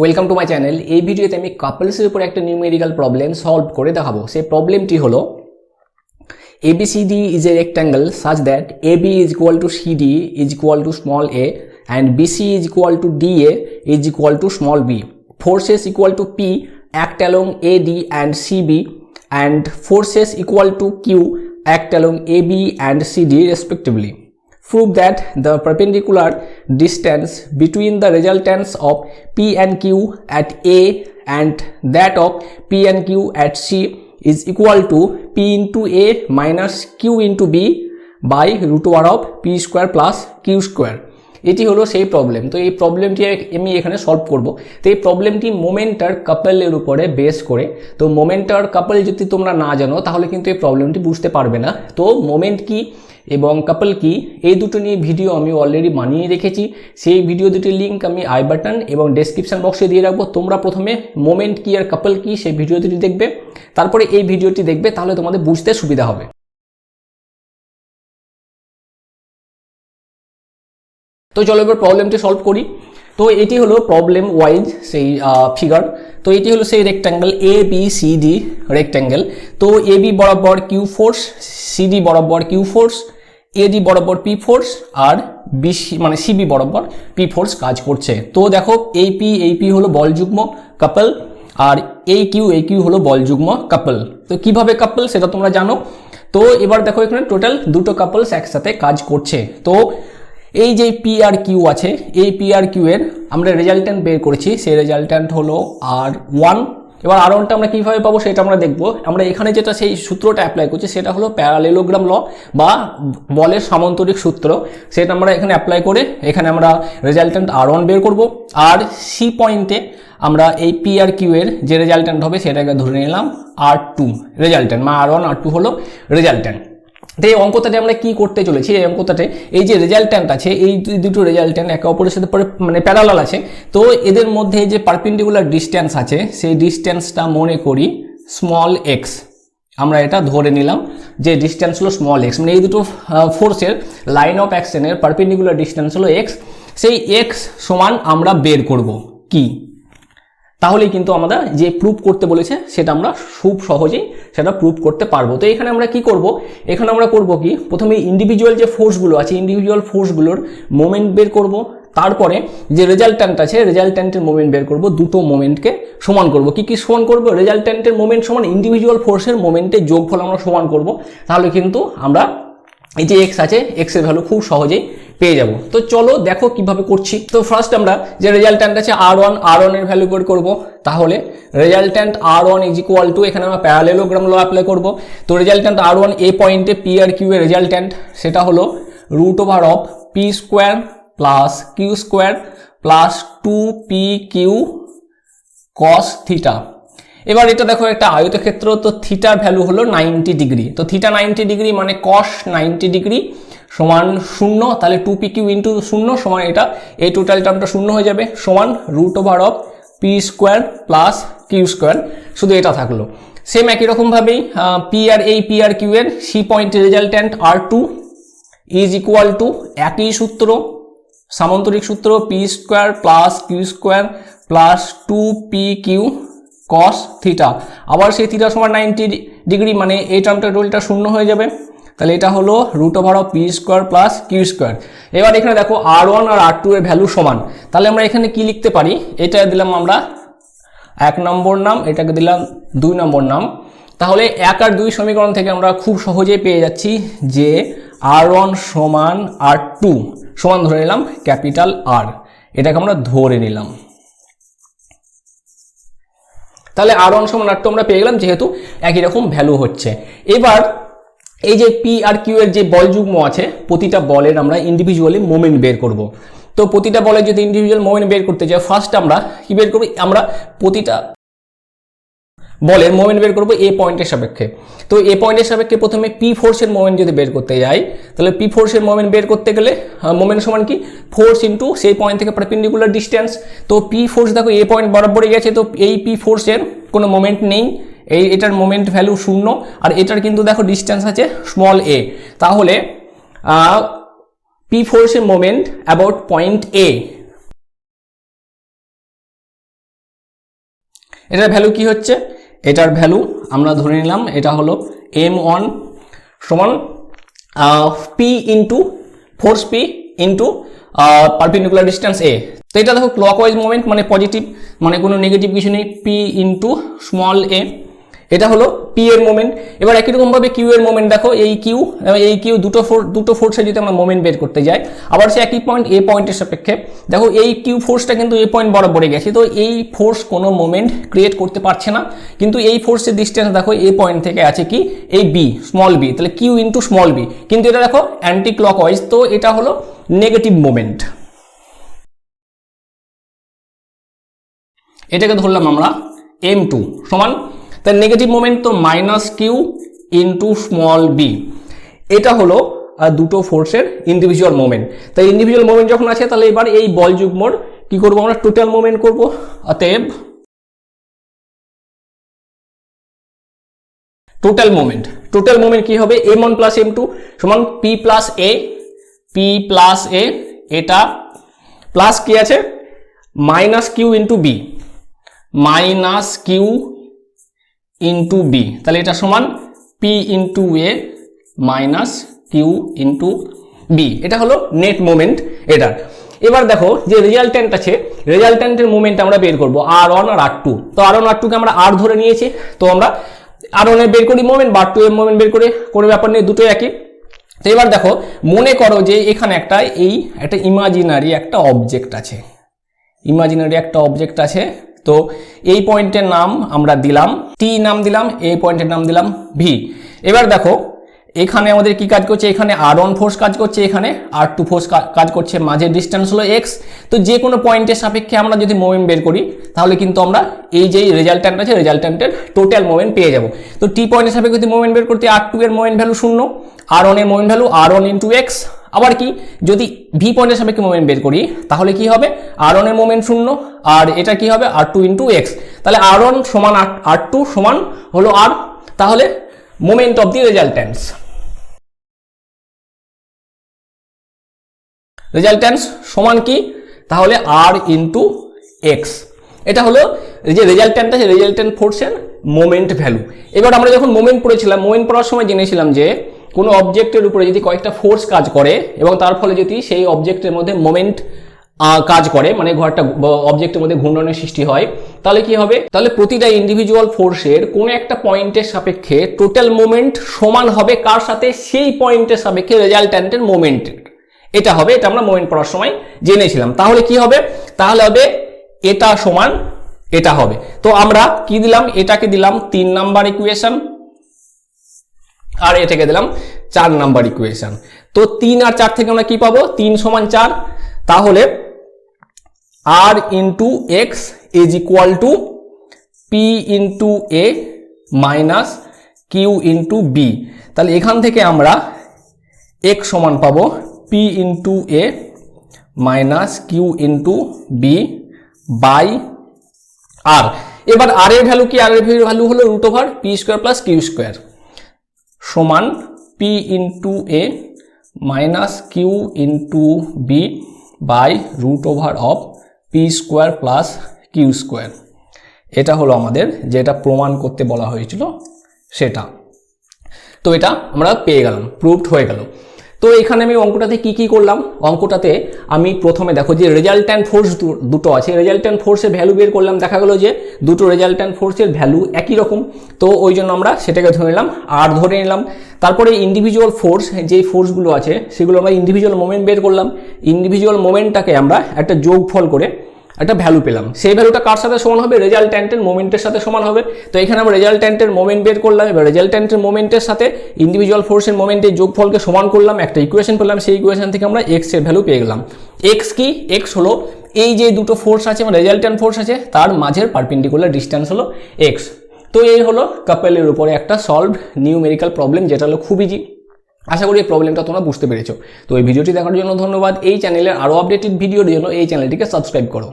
Welcome to my channel. এই ভিডিওতে আমি কাপলসের উপর একটা নিউমেরিক্যাল প্রবলেম সলভ করে দেখাবো। সেই প্রবলেমটি হলো ABCD is a rectangle such that AB is equal to CD is equal to small a and BC is equal to DA is equal to small b. Forces equal to P act along AD and CB and forces equal to Q act along AB and CD respectively. Prove that the perpendicular distance between the resultants of P and Q at A and that of P and Q at C is equal to P into A minus Q into B by root over of P square plus Q square. এটি হলো সেই problem. তো এই প্রবলেমটি আমি এখানে solve করব। তো এই প্রবলেমটি মোমেন্ট আর কাপলের উপরে বেস করে। তো মোমেন্ট আর কাপল যদি তোমরা না জানো তাহলে কিন্তু এই প্রবলেমটি বুঝতে পারবে না। তো মোমেন্ট কি এবং কাপল কি এই দুটো নিয়ে ভিডিও আমি অলরেডি বানিয়ে রেখেছি। সেই ভিডিও দুটির লিঙ্ক আমি আই বাটন এবং ডেসক্রিপশন বক্সে দিয়ে রাখবো। তোমরা প্রথমে মোমেন্ট কি আর কাপল কি সেই ভিডিও দুটি দেখবে, তারপরে এই ভিডিওটি দেখবে, তাহলে তোমাদের বুঝতে সুবিধা হবে। তো চলো এবার প্রবলেমটি সলভ করি। তো এটি হলো প্রবলেম ওয়াইজ সেই ফিগার। তো এটি হলো সেই রেক্ট্যাঙ্গেল ABCD রেক্ট্যাঙ্গেল। তো AB বরাবর কিউ ফোর্স, CD বরাবর কিউ ফোর্স, AD বরাবর P ফোর্স আর BC মানে CB বরাবর P ফোর্স কাজ করছে। তো দেখো AP হলো বল যুগ্ম কাপল আর AQ হলো বল যুগ্ম কাপল। তো কিভাবে কাপল সেটা তোমরা জানো। তো এবার দেখো এখানে টোটাল দুটো কাপলস একসাথে কাজ করছে। তো এই যে পি আর কিউ আছে, এই পি আর কিউ এর আমরা রেজাল্ট্যান্ট বের করেছি। সেই রেজাল্ট্যান্ট হলো R1। এবার R1টা আমরা কীভাবে পাবো সেটা আমরা দেখবো। আমরা এখানে যেটা সেই সূত্রটা অ্যাপ্লাই করছি সেটা হলো প্যারালেলোগ্রাম ল বা বলের সামান্তরিক সূত্র। সেটা আমরা এখানে অ্যাপ্লাই করে এখানে আমরা রেজাল্ট্যান্ট R1 বের করব। আর সি পয়েন্টে আমরা এই পি আর কিউ এর যে রেজাল্ট্যান্ট হবে সেটাকে ধরে নিলাম R2 রেজাল্ট্যান্ট, মানে R1 R2 হলো রেজাল্ট্যান্ট। তো এই অঙ্কটাতে আমরা কি করতে চলেছি, এই অঙ্কটাতে এই যে রেজাল্ট্যান্ট আছে, এই দুটো রেজাল্ট্যান্ট একে অপরের সাথে মানে প্যারালাল আছে। তো এদের মধ্যে যে পারপেন্ডিকুলার ডিস্টেন্স আছে সেই ডিস্টেন্সটা মনে করি স্মল এক্স। আমরা এটা ধরে নিলাম যে ডিস্টেন্স হলো স্মল এক্স, মানে এই দুটো ফোর্সের লাইন অফ অ্যাকশনের পারপেন্ডিকুলার ডিস্টেন্স হলো এক্স। সেই এক্স সমান আমরা বের করব কি, তাহলে কিন্তু আমরা যে প্রুভ করতে বলেছে সেটা আমরা খুব সহজেই সেটা প্রুভ করতে পারবো। তো এখানে আমরা কি করব, এখানে আমরা করব কি, প্রথমে ইন্ডিভিজুয়াল যে ফোর্সগুলো আছে ইন্ডিভিজুয়াল ফোর্সগুলোর মোমেন্ট বের করব, তারপরে যে রেজাল্ট্যান্ট আছে রেজাল্ট্যান্টের মোমেন্ট বের করব, দুটো মোমেন্টকে সমান করব। কি কি সমান করব, রেজাল্ট্যান্টের মোমেন্ট সমান ইন্ডিভিজুয়াল ফোর্সের মোমেন্টের যোগফল আমরা সমান করব। তাহলে কিন্তু আমরা এই যে এক্স আছে এক্স এর ভ্যালু খুব সহজেই পেয়ে যাব। তো চলো দেখো কিভাবে করছি। তো ফার্স্ট আমরা যে রেজাল্ট্যান্ট আছে R1 এর ভ্যালু বের করব। তাহলে resultant R1 is equal two, এখানে আমরা প্যারালেলোগ্রাম ল অ্যাপ্লাই করব। তো রেজাল্ট্যান্ট R1 এ পয়েন্টে পি আর কিউ এর রেজাল্ট্যান্ট সেটা হলো root over of P square plus Q square plus 2PQ cos theta. এবার এটা দেখো একটা আয়তক্ষেত্র, তো থিটার ভ্যালু হলো 90 ডিগ্রি। তো থিটা 90 ডিগ্রি মানে কস 90 ডিগ্রি সমান 0। তাহলে 2PQ ইন্টু 0 সমান এটা এই টোটাল টার্মটা 0 হয়ে যাবে, সমান root over of P square plus Q square. শুধু এটা থাকলো। সেম একই রকমভাবেই পি আর কিউ এর সি পয়েন্টের resultant R2 is equal to একই সূত্র, সামান্তরিক সূত্র, P square plus Q square plus 2PQ cos theta. আবার সেই থিটা সমান 90 ডিগ্রি মানে এই টার্মটা টোটালটা 0 হয়ে যাবে। তাহলে এটা হলো root over of P square plus Q square. এবার এখানে দেখো R1 আর R2 এর ভ্যালু সমান। তাহলে আমরা এখানে কি লিখতে পারি, এটা দিলাম আমরা 1 নম্বর নাম, এটাকে দিলাম 2 নম্বর নাম। তাহলে 1 আর 2 সমীকরণ থেকে আমরা খুব সহজেই পেয়ে যাচ্ছি যে R1 সমান R2 সমান ধরে নিলাম ক্যাপিটাল R, এটাকে আমরা ধরে নিলাম। তাহলে R1 সমান R2 আমরা পেয়ে গেলাম যেহেতু একই রকম ভ্যালু হচ্ছে। এবার এই যে পি আর কিউ এর যে বল যুগ্ম আছে প্রতিটা বলের আমরা ইন্ডিভিজুয়ালি মোমেন্ট বের করব। তো প্রতিটা বলের যদি ইন্ডিভিজুয়াল মোমেন্ট বের করতে যাই ফার্স্ট আমরা কি বের করব, আমরা প্রতিটা বলের মোমেন্ট বের করব এ পয়েন্টের সাপেক্ষে। তো এ পয়েন্টের সাপেক্ষে প্রথমে পি ফোর্সের মোমেন্ট যদি বের করতে যাই তাহলে পি ফোর্সের মোমেন্ট বের করতে গেলে মোমেন্ট সমান কি ফোর্স ইন্টু সেই পয়েন্ট থেকে পারপেন্ডিকুলার ডিস্টেন্স। তো পি ফোর্স দেখো এ পয়েন্ট বরাবরই গেছে, তো এই পি ফোর্সের কোনো মোমেন্ট নেই, এটার মোমেন্ট ভ্যালু 0 আর এটার কিন্তু দেখো ডিস্টেন্স আছে স্মল এ। তাহলে পি ফোর্সের মোমেন্ট অ্যাবাউট পয়েন্ট এ এটার ভ্যালু কি হচ্ছে, এটার ভ্যালু আমরা ধরে নিলাম এটা হলো m1 সমান P into force P into perpendicular distance এ। তো এটা দেখো ক্লকওয়াইজ মোমেন্ট মানে পজিটিভ, মানে কোনো নেগেটিভ কিছু নেই, পি ইন্টু স্মল এ, এটা হলো পি এর মোমেন্ট। এবার একই রকমভাবে কিউ এর মোমেন্ট দেখো, এই কিউ দুটো ফোর্সে যদি আমরা মোমেন্ট বের করতে যাই, আবার সে একই পয়েন্ট এ পয়েন্টের সাপেক্ষে দেখো এই কিউ ফোর্সটা কিন্তু এ পয়েন্ট বরাবরে গেছে, তো এই ফোর্স কোনো মোমেন্ট ক্রিয়েট করতে পারছে না, কিন্তু এই ফোর্সের ডিস্টেন্স দেখো এ পয়েন্ট থেকে আছে কি এই বি, স্মল বি, তাহলে কিউ ইন্টু স্মল বি, কিন্তু এটা দেখো অ্যান্টি ক্লকওয়াইজ, তো এটা হলো নেগেটিভ মোমেন্ট। এটাকে ধরলাম আমরা m2 সমান, তার নেগেটিভ মোমেন্ট তো minus Q into small B, এটা হলো দুটো ফোর্সের ইন্ডিভিজুয়াল মোমেন্ট। তাই ইন্ডিভিজুয়াল মোমেন্ট যখন আছে তাহলে এবার এই বল যুগ্মর কি করব আমরা, টোটাল মোমেন্ট করব। অতএব টোটাল মোমেন্ট কি হবে, m1 প্লাস m2 সমান p প্লাস a, এটা প্লাস কি আছে minus Q into B, minus Q into B, তাহলে এটা সমান P into A minus Q into B, এটা হলো নেট মোমেন্ট এটা। এবার দেখো যে রেজাল্ট্যান্ট আছে, রেজাল্ট্যান্টের মোমেন্ট আমরা বের করবো r1 আর r2, তো r1 r2 কে আমরা r ধরে নিয়েছি, তো আমরা r1 এর বের করি মোমেন্ট, বা r2 এর মোমেন্ট বের করে কোনো ব্যাপার নেই, দুটোই একই। তো এবার দেখো মনে করো যে এখানে একটা ইমাজিনারি একটা অবজেক্ট আছে, তো এই পয়েন্টের নাম আমরা দিলাম টি নাম দিলাম, এই পয়েন্টের নাম দিলাম ভি। এবার দেখো এখানে আমাদের কি কাজ করছে, এখানে r1 ফোর্স কাজ করছে, এখানে r2 ফোর্স কাজ করছে, মাঝের ডিস্টেন্স হলো x। তো যে কোনো পয়েন্টের সাপেক্ষে আমরা যদি মোমেন্ট বের করি তাহলে কিন্তু আমরা এই যে রেজাল্ট্যান্ট আছে রেজাল্ট্যান্টের টোটাল মোমেন্ট পেয়ে যাব। তো টি পয়েন্টের সাপেক্ষে যদি মোমেন্ট বের করতে r2 এর মোমেন্ট ভ্যালু 0, r1 এর moment value r1 into x, আবার কি যদি ভি পয়েন্টের সাপেক্ষে মোমেন্ট বের করি তাহলে কি হবে r1 এর মোমেন্ট 0 আর এটা কি হবে r2 ইন্টু এক্স, তাহলে r1 সমান r2 সমান হলো r, তাহলে মোমেন্ট অফ দি রেজাল্ট্যান্টস সমান কি, তাহলে r ইন্টু এক্স, এটা হলো যে রেজাল্ট্যান্ট আছে রেজাল্ট্যান্ট ফোর্সের মোমেন্ট ভ্যালু। এবার আমরা যখন মোমেন্ট পড়েছিলাম, মোমেন্ট পড়ার সময় জেনেছিলাম যে কোনো অবজেক্টের উপরে যদি কয়েকটা ফোর্স কাজ করে এবং তার ফলে যদি সেই অবজেক্টের মধ্যে মোমেন্ট কাজ করে, মানে ঘরটা অবজেক্টের মধ্যে ঘূর্ণনের সৃষ্টি হয়, তাহলে কি হবে, তাহলে প্রতিটা ইন্ডিভিজুয়াল ফোর্সের কোনো একটা পয়েন্টের সাপেক্ষে টোটাল মোমেন্ট সমান হবে কার সাথে, সেই পয়েন্টের সাপেক্ষে রেজাল্ট্যান্টের মোমেন্ট, এটা হবে, এটা আমরা মোমেন্ট পড়ার সময় জেনেছিলাম। তাহলে কি হবে, তাহলে হবে এটা সমান এটা হবে। তো আমরা কি দিলাম, এটাকে দিলাম 3 নাম্বার ইকুয়েশন আর এটাকে দিলাম 4 নাম্বার ইকুয়েশন। তো 3 আর 4 থেকে আমরা কি পাবো, 3 সমান 4, তাহলে r into X is equal to P into A minus Q into B. তাহলে এখান থেকে আমরা x সমান পাবো P into A minus Q into B by R. এবার আর এর ভ্যালু কি, আর এর ভ্যালু হলো root over P square plus Q square সমান P into A minus Q into B by root over of P square plus Q square. এটা হলো আমাদের যেটা প্রমাণ করতে বলা হয়েছিল সেটা। তো এটা আমরা পেয়ে গেলাম, প্রুভড হয়ে গেল। তো এখানে আমি অঙ্কটাতে কি করলাম, অঙ্কটাতে আমি প্রথমে দেখো যে রেজাল্ট্যান্ট ফোর্স দুটো আছে, রেজাল্ট্যান্ট ফোর্সের ভ্যালু বের করলাম, দেখা গেল যে দুটো রেজাল্ট্যান্ট ফোর্সের ভ্যালু একই রকম, তো ওই জন্য আমরা সেটাকে ধরে নিলাম আর ধরে নিলাম। তারপরে ইন্ডিভিজুয়াল ফোর্স, যেই ফোর্সগুলো আছে সেগুলো আমরা ইন্ডিভিজুয়াল মোমেন্ট বের করলাম, ইন্ডিভিজুয়াল মোমেন্টটাকে আমরা একটা যোগফল করে একটা ভ্যালু পেলাম, সেই ভ্যালুটা কার সাথে সমান হবে, রেজাল্ট্যান্টের মোমেন্টের সাথে সমান হবে। তো এখানে আমরা রেজাল্ট্যান্টের মোমেন্ট বের করলাম, এবার রেজাল্ট্যান্টের মোমেন্টের সাথে ইন্ডিভিজুয়াল ফোর্সের মোমেন্টের যোগফলকে সমান করলাম, একটা ইকুয়েশন পেলাম, সেই ইকুয়েশন থেকে আমরা এক্স এর ভ্যালু পেয়ে গেলাম। এক্স কি, এক্স হলো এই যে দুটো ফোর্স আছে মানে রেজাল্ট্যান্ট ফোর্স আছে তার মাঝের পারপেন্ডিকুলার ডিস্টেন্স হলো এক্স। তো এই হলো কাপেলের উপরে একটা সলভড নিউমেরিক্যাল প্রবলেম, যেটা হলো খুব ইজি। আশা করি এই প্রবলেমটা তোমরা বুঝতে পেরেছো। তো এই ভিডিওটি দেখার জন্য ধন্যবাদ। এই চ্যানেলের আরও আপডেটেড ভিডিওর জন্য এই চ্যানেলটিকে সাবস্ক্রাইব করো।